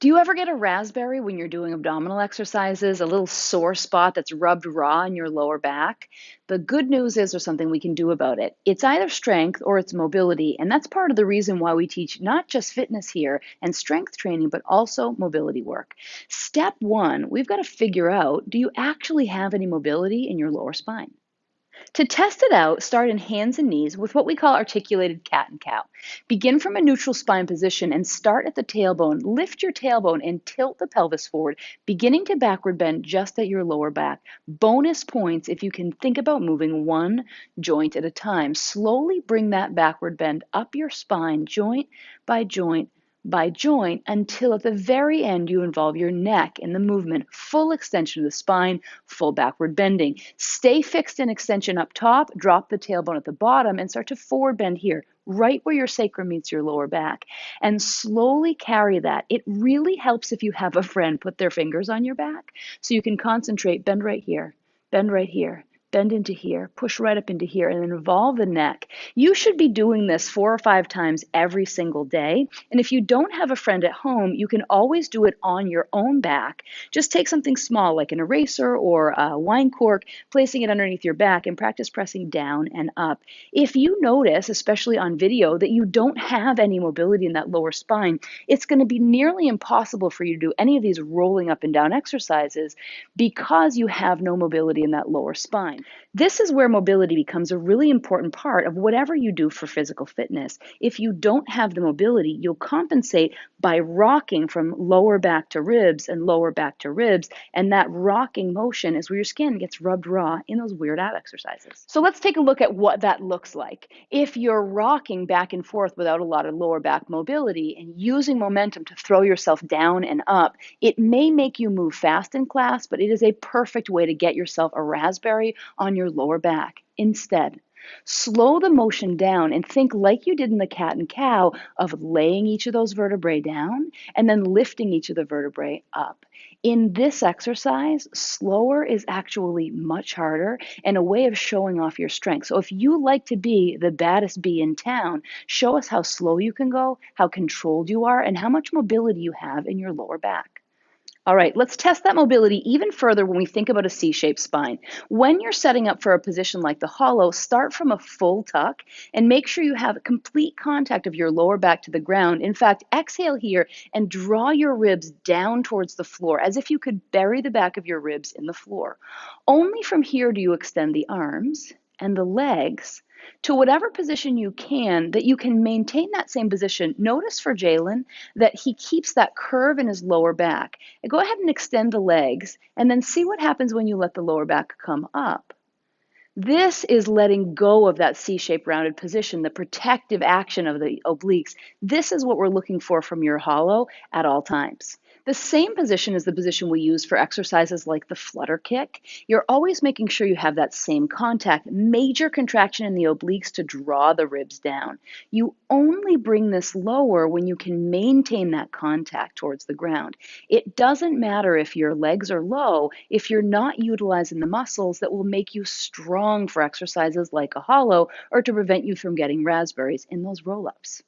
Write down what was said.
Do you ever get a raspberry when you're doing abdominal exercises, a little sore spot that's rubbed raw in your lower back? The good news is there's something we can do about it. It's either strength or it's mobility, and that's part of the reason why we teach not just fitness here and strength training, but also mobility work. Step one, we've got to figure out, do you actually have any mobility in your lower spine? To test it out, start in hands and knees with what we call articulated cat and cow. Begin from a neutral spine position and start at the tailbone. Lift your tailbone and tilt the pelvis forward, beginning to backward bend just at your lower back. Bonus points if you can think about moving one joint at a time. Slowly bring that backward bend up your spine, joint by joint by joint, until at the very end you involve your neck in the movement, full extension of the spine, full backward bending. Stay fixed in extension up top, drop the tailbone at the bottom, and start to forward bend here, right where your sacrum meets your lower back. And slowly carry that. It really helps if you have a friend put their fingers on your back so you can concentrate, bend right here, bend right here. Bend into here, push right up into here, and then involve the neck. You should be doing this 4 or 5 times every single day. And if you don't have a friend at home, you can always do it on your own back. Just take something small like an eraser or a wine cork, placing it underneath your back, and practice pressing down and up. If you notice, especially on video, that you don't have any mobility in that lower spine, it's going to be nearly impossible for you to do any of these rolling up and down exercises because you have no mobility in that lower spine. This is where mobility becomes a really important part of whatever you do for physical fitness. If you don't have the mobility, you'll compensate by rocking from lower back to ribs and lower back to ribs, and that rocking motion is where your skin gets rubbed raw in those weird ab exercises. So let's take a look at what that looks like. If you're rocking back and forth without a lot of lower back mobility and using momentum to throw yourself down and up, it may make you move fast in class, but it is a perfect way to get yourself a raspberry on your lower back. Instead, slow the motion down and think like you did in the cat and cow of laying each of those vertebrae down and then lifting each of the vertebrae up. In this exercise, slower is actually much harder and a way of showing off your strength. So if you like to be the baddest bee in town, show us how slow you can go, how controlled you are, and how much mobility you have in your lower back. All right, let's test that mobility even further when we think about a C-shaped spine. When you're setting up for a position like the hollow, start from a full tuck and make sure you have complete contact of your lower back to the ground. In fact, exhale here and draw your ribs down towards the floor as if you could bury the back of your ribs in the floor. Only from here do you extend the arms and the legs to whatever position you can, that you can maintain that same position. Notice for Jalen that he keeps that curve in his lower back. And go ahead and extend the legs and then see what happens when you let the lower back come up. This is letting go of that C-shaped rounded position, the protective action of the obliques. This is what we're looking for from your hollow at all times. The same position is the position we use for exercises like the flutter kick. You're always making sure you have that same contact, major contraction in the obliques to draw the ribs down. You only bring this lower when you can maintain that contact towards the ground. It doesn't matter if your legs are low if you're not utilizing the muscles that will make you strong for exercises like a hollow or to prevent you from getting raspberries in those roll-ups.